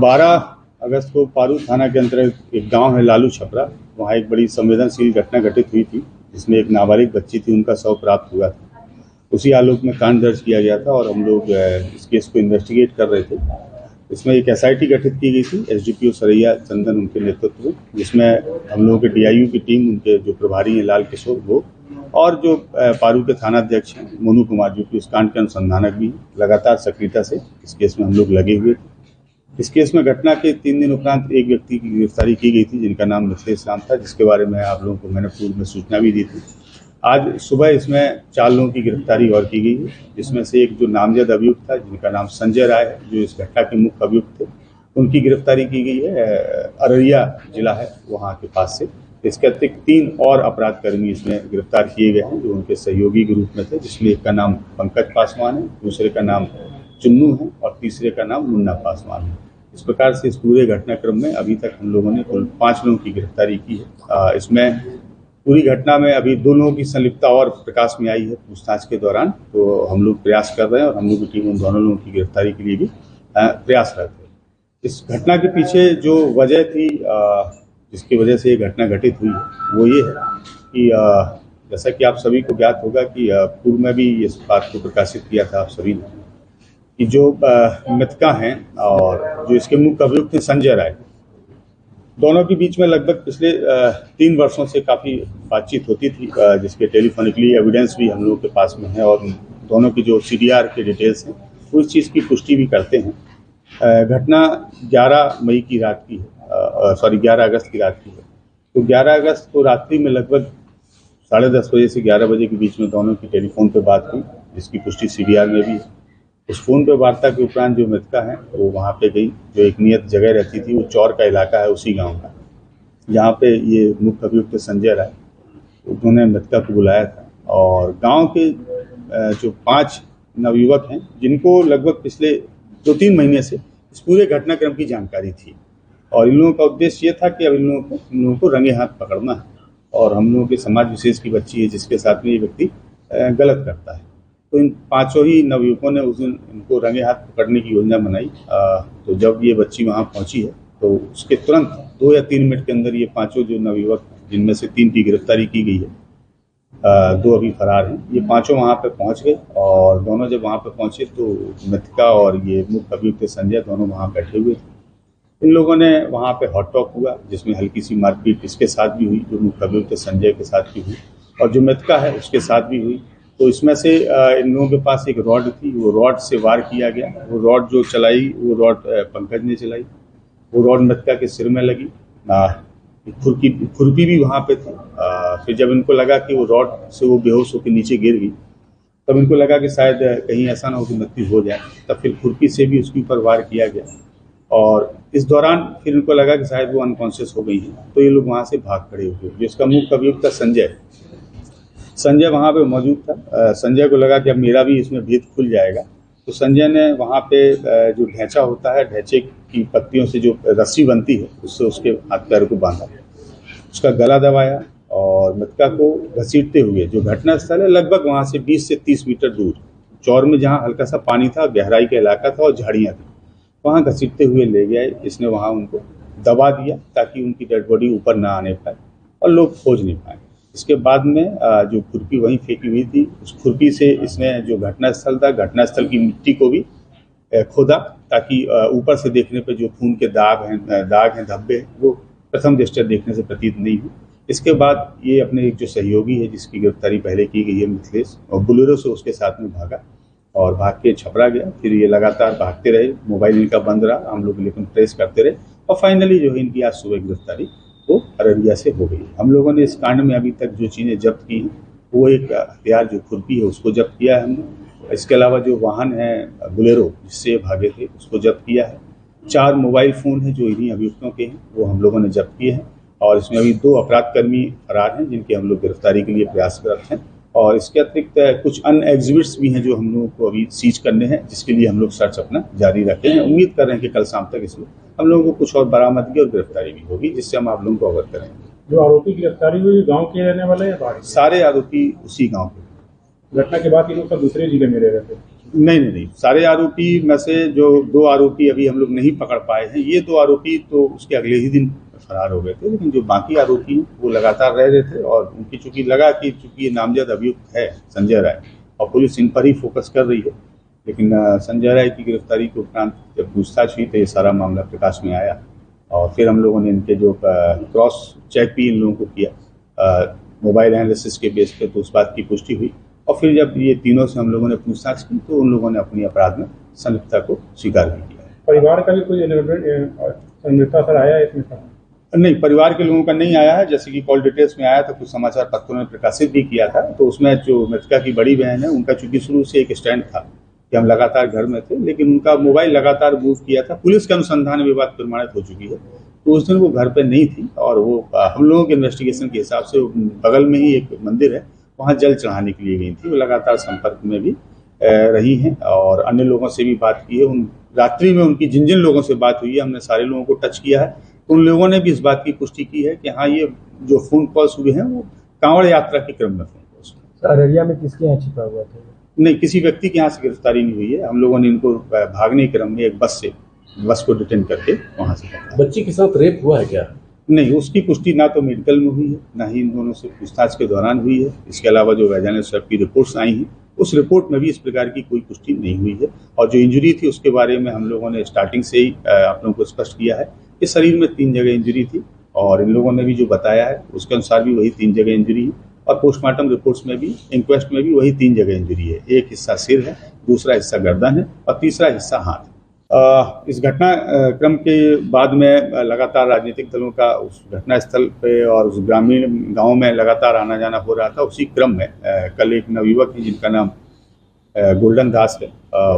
12 अगस्त को पारू थाना के अंतर्गत एक गांव है लालू छपरा, वहां एक बड़ी संवेदनशील घटना घटित हुई थी जिसमें एक नाबालिग बच्ची थी, उनका शव प्राप्त हुआ था। उसी आलोक में कांड दर्ज किया गया था और हम लोग इस केस को इन्वेस्टिगेट कर रहे थे। इसमें एक SIT गठित की गई थी, SDPO सरैया चंदन उनके नेतृत्व में, जिसमें हम लोगों के DIU की टीम, उनके जो प्रभारी हैं लाल किशोर वो, और जो पारू के थाना अध्यक्ष हैं मोनू कुमार, जो कि उस कांड के अनुसंधानक भी लगातार सक्रियता से इस केस में हम लोग लगे हुए थे। इस केस में घटना के 3 दिन उपरांत एक व्यक्ति की गिरफ्तारी की गई थी जिनका नाम मिथिलेश राम था, जिसके बारे में आप लोगों को मैंने पूर्व में सूचना भी दी थी। आज सुबह इसमें 4 लोगों की गिरफ्तारी और की गई है, जिसमें से एक जो नामजद अभियुक्त था जिनका नाम संजय राय है, जो इस घटना के मुख्य अभियुक्त थे, उनकी गिरफ्तारी की गई है। अररिया जिला है वहाँ के पास से। इसके अतिरिक्त 3 और अपराधकर्मी इसमें गिरफ्तार किए गए हैं जो उनके सहयोगी के रूप में थे, जिसमें एक का नाम पंकज पासवान है, दूसरे का नाम चुन्नू है और तीसरे का नाम मुन्ना पासवान है। इस प्रकार से इस पूरे घटनाक्रम में अभी तक हम लोगों ने कुल 5 लोगों की गिरफ्तारी की है। इसमें पूरी घटना में अभी 2 लोगों की संलिप्तता और प्रकाश में आई है पूछताछ के दौरान, तो हम लोग प्रयास कर रहे हैं और हम लोग की टीम उन दोनों लोगों की गिरफ्तारी के लिए भी प्रयासरत है। इस घटना के पीछे जो वजह थी, जिसकी वजह से ये घटना घटित हुई, वो ये है कि जैसा कि आप सभी को ज्ञात होगा कि पूर्व में भी इस बात को प्रकाशित किया था आप सभी ने कि जो मृतका हैं और जो इसके मुख्य अभियुक्त हैं संजय राय, दोनों के बीच में लगभग पिछले 3 वर्षों से काफ़ी बातचीत होती थी, जिसके टेलीफोनिकली एविडेंस भी हम लोगों के पास में है और दोनों की जो CDR के डिटेल्स हैं वो इस चीज़ की पुष्टि भी करते हैं। घटना 11 मई की रात की है, 11 अगस्त की रात की है। तो 11 अगस्त को रात्रि में लगभग 10:30 बजे से 11 बजे के बीच में दोनों की टेलीफोन पर बात हुई, जिसकी पुष्टि CDR में भी है। उस फोन पे वार्ता के उपरांत जो मृतका है वो वहाँ पे गई, जो एक नियत जगह रहती थी, वो चौर का इलाका है उसी गांव का, जहाँ पे ये मुख्य अभियुक्त संजय राय, उन्होंने मृतका को बुलाया था। और गांव के जो 5 नवयुवक हैं जिनको लगभग पिछले 2-3 महीने से इस पूरे घटनाक्रम की जानकारी थी, और इन लोगों का उद्देश्य ये था कि अब इन लोगों को रंगे हाथ पकड़ना है, और हम लोगों के समाज विशेष की बच्ची है जिसके साथ में ये व्यक्ति गलत करता है। तो इन 5 ही नवयुवकों ने उस दिन इनको रंगे हाथ पकड़ने की योजना बनाई। तो जब ये बच्ची वहाँ पहुँची है तो उसके तुरंत 2 या 3 मिनट के अंदर ये 5 जो नवयुवक, जिनमें से 3 की गिरफ्तारी की गई है, 2 अभी फरार हैं, ये 5 वहाँ पे पहुँच गए। और दोनों जब वहाँ पे पहुँचे तो मृतका और ये मुख्य अभियुक्त संजय दोनों वहाँ बैठे हुए थे। इन लोगों ने वहाँ पे हॉट टॉक हुआ, जिसमें हल्की सी मारपीट इसके साथ भी हुई, जो मुख्य अभियुक्त संजय के साथ भी हुई और जो मृतका है उसके साथ भी हुई। तो इसमें से इन लोगों के पास एक रॉड थी, वो रॉड से वार किया गया। वो रॉड जो चलाई, वो रॉड पंकज ने चलाई, वो रॉड मृतका के सिर में लगी। खुरपी भी वहाँ पे थी। फिर जब इनको लगा कि वो रॉड से वो बेहोश होकर नीचे गिर गई, तब इनको लगा कि शायद कहीं ऐसा ना हो कि मृत्यु हो जाए, तब फिर खुरपी से भी उसके ऊपर वार किया गया। और इस दौरान फिर इनको लगा कि शायद वो अनकॉन्शियस हो गई है, तो ये लोग वहाँ से भाग खड़े हुए। जिसका मुख्य अभियुक्त था संजय वहाँ पे मौजूद था। संजय को लगा कि अब मेरा भी इसमें भेद खुल जाएगा, तो संजय ने वहाँ पे जो ढैंचा होता है, ढैंचे की पत्तियों से जो रस्सी बनती है, उससे उसके हाथ पैर को बांधा, उसका गला दबाया और मृतका को घसीटते हुए, जो घटना स्थल है लगभग वहाँ से 20 से 30 मीटर दूर, चौर में जहाँ हल्का सा पानी था, गहराई का इलाका था और झाड़ियाँ थी, वहाँ घसीटते हुए ले गए। इसने वहाँ उनको दबा दिया ताकि उनकी डेड बॉडी ऊपर ना आने पाए और लोग खोज नहीं पाए। इसके बाद में जो खुरपी वहीं फेंकी हुई थी, उस खुरपी से इसने जो घटनास्थल था, घटनास्थल की मिट्टी को भी खोदा, ताकि ऊपर से देखने पे जो खून के दाग हैं, धब्बे हैं, वो प्रथम दृष्टया देखने से प्रतीत नहीं हुई। इसके बाद ये अपने एक जो सहयोगी है जिसकी गिरफ्तारी पहले की गई है, मिथिलेश, और बुलेरो से उसके साथ में भागा और भाग के छपरा गया। फिर ये लगातार भागते रहे, मोबाइल इनका बंद रहा, हम लोग लेकिन ट्रेस करते रहे और फाइनली जो है इनकी आज सुबह गिरफ्तारी वो अररिया से हो गई। हम लोगों ने इस कांड में अभी तक जो चीज़ें जब्त की, वो एक हथियार जो खुरपी है उसको जब्त किया है हमने। इसके अलावा जो वाहन है बुलेरो जिससे भागे थे उसको जब्त किया है। 4 मोबाइल फ़ोन हैं जो इन्हीं अभियुक्तों के हैं, वो हम लोगों ने जब्त किए हैं। और इसमें अभी 2 अपराधकर्मी फरार हैं जिनकी हम लोग गिरफ्तारी के लिए प्रयासरत हैं। और इसके अतिरिक्त कुछ अन्य एग्जिबिट्स भी हैं जो हम लोगों को अभी सीज करने हैं, जिसके लिए हम लोग सर्च अपना जारी रखे हैं। उम्मीद कर रहे हैं कि कल शाम तक इसमें हम लोगों को कुछ और बरामदगी और गिरफ्तारी भी होगी, जिससे हम आप लोगों को अवगत करेंगे। जो आरोपी गिरफ्तारी हुई गांव के रहने वाले या बाहर? सारे आरोपी उसी गांव के। घटना के बाद ये लोग सब दूसरे जिले में रह रहे थे। नहीं, सारे आरोपी में से जो 2 आरोपी अभी हम लोग नहीं पकड़ पाए हैं, ये 2 आरोपी तो उसके अगले ही दिन फरार हो गए थे, लेकिन जो बाकी आरोपी हैं वो लगातार रह रहे थे और उनकी चूंकि लगा कि चूंकि ये नामजद अभियुक्त है संजय राय और पुलिस इन पर ही फोकस कर रही है, लेकिन संजय राय की गिरफ्तारी के उपरांत जब पूछताछ हुई तो ये सारा मामला प्रकाश में आया और फिर हम लोगों ने इनके जो क्रॉस चेक भी इन लोगों को किया मोबाइल एनालिसिस के बेस पे, तो उस बात की पुष्टि हुई और फिर जब ये तीनों से हम लोगों ने पूछताछ की तो उन लोगों ने अपनी अपराध में संलिप्तता को स्वीकार भी किया। परिवार का भी कोई संलिप्तता सर आया है इसमें? नहीं, परिवार के लोगों का नहीं आया है। जैसे कि कॉल डिटेल्स में आया था, कुछ समाचार पत्रों ने प्रकाशित भी किया था, तो उसमें जो मृतका की बड़ी बहन है उनका चूंकि शुरू से एक स्टैंड था कि हम लगातार घर में थे, लेकिन उनका मोबाइल लगातार मूव किया था। पुलिस के अनुसंधान में बात प्रमाणित हो चुकी है, तो उस दिन वो घर पे नहीं थी और वो हम लोगों के इन्वेस्टिगेशन के हिसाब से बगल में ही एक मंदिर है, वहाँ जल चढ़ाने के लिए गई थी। वो लगातार संपर्क में भी रही हैं और अन्य लोगों से भी बात की है। उन रात्रि में उनकी जिन जिन लोगों से बात हुई है, हमने सारे लोगों को टच किया है, तो उन लोगों ने भी इस बात की पुष्टि की है कि हाँ, ये जो फोन कॉल्स हुए हैं वो कांवड़ यात्रा के क्रम में फोन कॉल्स हुए। अररिया में किसके यहाँ छिपा हुआ था? नहीं, किसी व्यक्ति के यहाँ से गिरफ्तारी नहीं हुई है। हम लोगों ने इनको भागने के क्रम में एक बस को डिटेन करके वहाँ से पकड़ा। बच्ची के साथ रेप हुआ है क्या? नहीं, उसकी पुष्टि ना तो मेडिकल में हुई है, ना ही इन दोनों से पूछताछ के दौरान हुई है। इसके अलावा जो वैजानिक स्वैब की रिपोर्ट्स आई हैं, उस रिपोर्ट में भी इस प्रकार की कोई पुष्टि नहीं हुई है। और जो इंजरी थी उसके बारे में हम लोगों ने स्टार्टिंग से ही आप लोगों को स्पष्ट किया है कि शरीर में 3 जगह इंजरी थी और इन लोगों ने भी जो बताया है उसके अनुसार भी वही 3 जगह इंजरी है और पोस्टमार्टम रिपोर्ट्स में भी, इंक्वेस्ट में भी वही 3 जगह इंजरी है। एक हिस्सा सिर है, दूसरा हिस्सा गर्दन है और तीसरा हिस्सा हाथ है। इस घटना क्रम के बाद में लगातार राजनीतिक दलों का उस घटना स्थल पे और उस ग्रामीण गांव में लगातार आना जाना हो रहा था। उसी क्रम में कल एक नवयुवक है जिनका नाम गोल्डन दास है,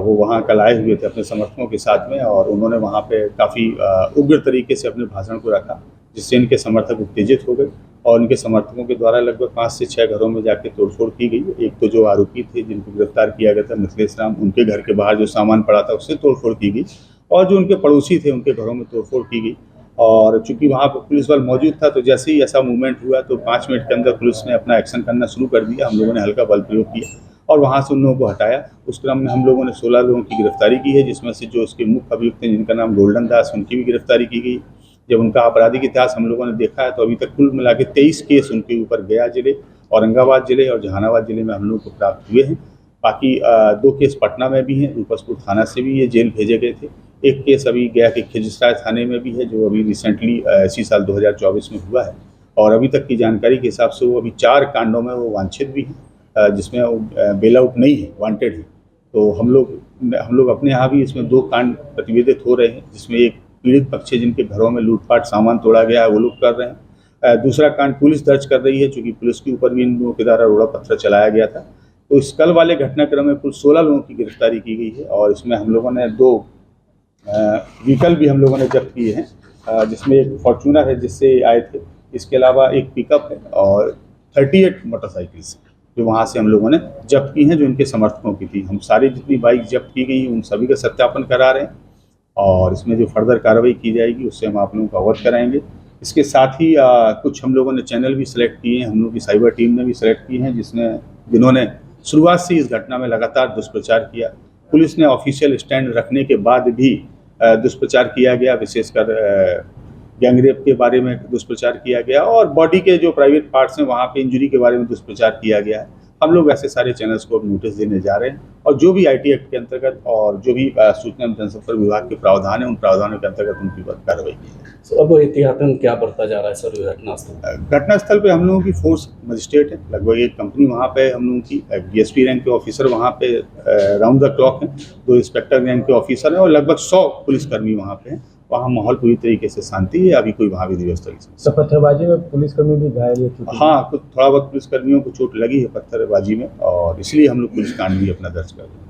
वो वहाँ कल आए हुए थे अपने समर्थकों के साथ में और उन्होंने वहाँ पे काफ़ी उग्र तरीके से अपने भाषण को रखा, जिससे इनके समर्थक उत्तेजित हो गए और इनके समर्थकों के द्वारा लगभग 5 से 6 घरों में जाके तोड़फोड़ की गई। एक तो जो आरोपी थे जिनको गिरफ्तार किया गया था मिथिलेश राम, उनके घर के बाहर जो सामान पड़ा था उससे तोड़फोड़ की गई और जो उनके पड़ोसी थे उनके घरों में तोड़फोड़ की गई। और चूंकि वहाँ पर पुलिस बल मौजूद था तो जैसे ही ऐसा मूवमेंट हुआ तो 5 मिनट के अंदर पुलिस ने अपना एक्शन करना शुरू कर दिया। हम लोगों ने हल्का बल प्रयोग किया और वहाँ से उन लोगों को हटाया। उस क्रम में हम लोगों ने 16 लोगों की गिरफ्तारी की है, जिसमें से जो उसके मुख्य अभियुक्त हैं जिनका नाम गोल्डन दास, उनकी भी गिरफ्तारी की गई। जब उनका आपराधिक इतिहास हम लोगों ने देखा है तो अभी तक कुल मिला के 23 केस उनके ऊपर गया जिले, औरंगाबाद जिले और जहानाबाद जिले में हम लोगों को प्राप्त हुए हैं। बाकी 2 केस पटना में भी हैं, रूपसपुर थाना से भी ये जेल भेजे गए थे। एक केस अभी गया कि खिजराय थाने में भी है, जो अभी रिसेंटली इसी साल 2024 में हुआ है और अभी तक की जानकारी के हिसाब से वो अभी 4 कांडों में वो वांछित भी हैं, जिसमें बेल आउट नहीं है, वांटेड है। तो हम लोग अपने यहाँ भी इसमें 2 कांड प्रतिवेदित हो रहे हैं, जिसमें एक पीड़ित पक्ष है जिनके घरों में लूटपाट सामान तोड़ा गया है, वो लोग कर रहे हैं। दूसरा कांड पुलिस दर्ज कर रही है, चूँकि पुलिस के ऊपर भी इन लोगों के द्वारा रोड़ा पत्थर चलाया गया था। तो इस कल वाले घटनाक्रम में कुल 16 लोगों की गिरफ्तारी की गई है और इसमें हम लोगों ने 2 व्हीकल भी हम लोगों ने जब्त किए हैं, जिसमें एक फॉर्चूनर है जिससे आए थे, इसके अलावा एक पिकअप है और 38 मोटरसाइकिल्स जो वहाँ से हम लोगों ने जब्त की हैं, जो इनके समर्थकों की थी। हम सारी जितनी बाइक जब्त की गई उन सभी का सत्यापन करा रहे हैं और इसमें जो फर्दर कार्रवाई की जाएगी उससे हम आप लोगों को अवगत कराएंगे। इसके साथ ही कुछ हम लोगों ने चैनल भी सिलेक्ट किए हैं, हम लोग की साइबर टीम ने भी सिलेक्ट किए हैं, जिन्होंने शुरुआत से इस घटना में लगातार दुष्प्रचार किया। पुलिस ने ऑफिशियल स्टैंड रखने के बाद भी दुष्प्रचार किया गया, विशेषकर गैंगरेप के बारे में दुष्प्रचार किया गया और बॉडी के जो प्राइवेट पार्ट्स हैं वहाँ पे इंजरी के बारे में दुष्प्रचार किया गया है। हम लोग ऐसे सारे चैनल्स को नोटिस देने जा रहे हैं और जो भी आईटी एक्ट के अंतर्गत और जो भी सूचना एवं जनसंपर्क विभाग के प्रावधान है उन प्रावधानों के अंतर्गत उनकी कार्रवाई की है। तो अब एहतियातन क्या बढ़ता जा रहा है सर घटनास्थल पे हम लोगों की फोर्स मजिस्ट्रेट है, लगभग एक कंपनी वहाँ पे हम लोगों की डीएसपी रैंक के ऑफिसर वहाँ पे राउंड द क्लॉक हैं, 2 इंस्पेक्टर रैंक के ऑफिसर हैं और लगभग 100 पुलिसकर्मी वहाँ पे हैं। वहाँ माहौल पूरी तरीके से शांति है, अभी कोई वहाँ भी व्यवस्था नहीं। पत्थरबाजी में पुलिसकर्मी भी घायल है? हाँ, कुछ थोड़ा बहुत पुलिसकर्मियों को चोट लगी है पत्थरबाजी में और इसलिए हम लोग पुलिस कांड भी अपना दर्ज कर रहे हैं।